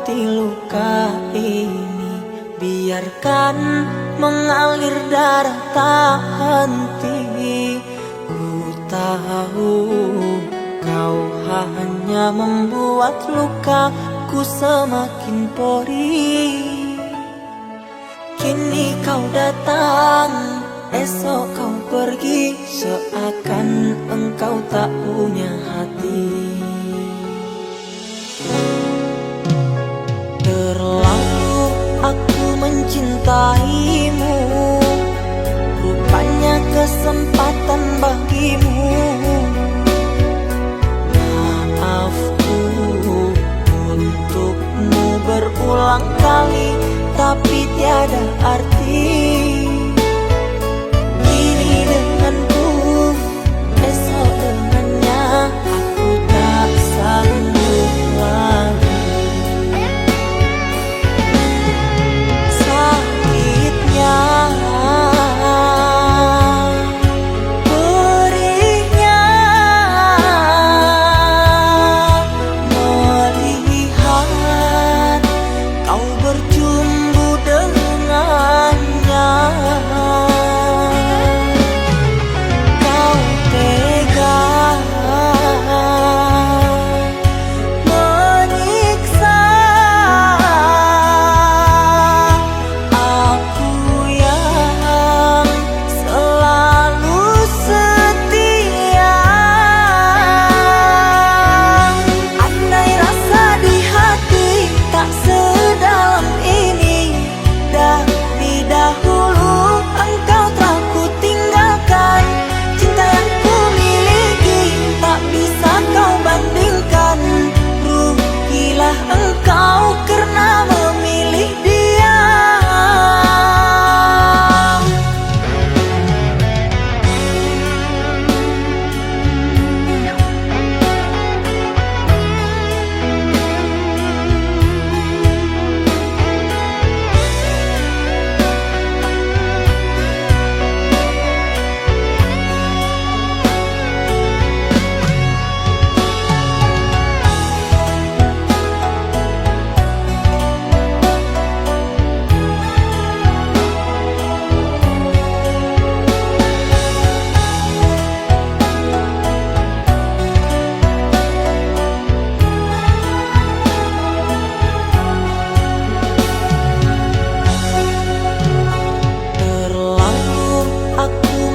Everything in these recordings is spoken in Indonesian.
obati luka ini, biarkan mengalir darah tak henti. Ku tahu kau hanya membuat lukaku semakin perih. Kini kau datang, esok kau pergi, seakan engkau tak punya hati. Terlalu aku mencintaimu, rupanya kesempatan bagimu. Maafku untukmu berulang kali, tapi tiada arti. Kini denganku, esok dengannya, aku tak sanggup lagi. Sakitnya, perihnya, melihat kau berjumpa dengannya. Kau tega menyiksa aku yang selalu setia. Andai rasa di hati tak sedalam ini, dari dahulu engkau telah ku tinggalkan. Cinta yang ku miliki tak bisa kau bandingkan. Rugilah engkau karena memilih dia.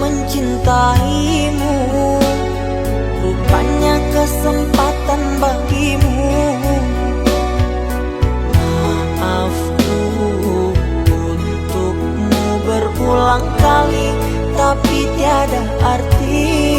Mencintaimu, rupanya kesempatan bagimu. Maafku untukmu berulang kali, tapi tiada arti.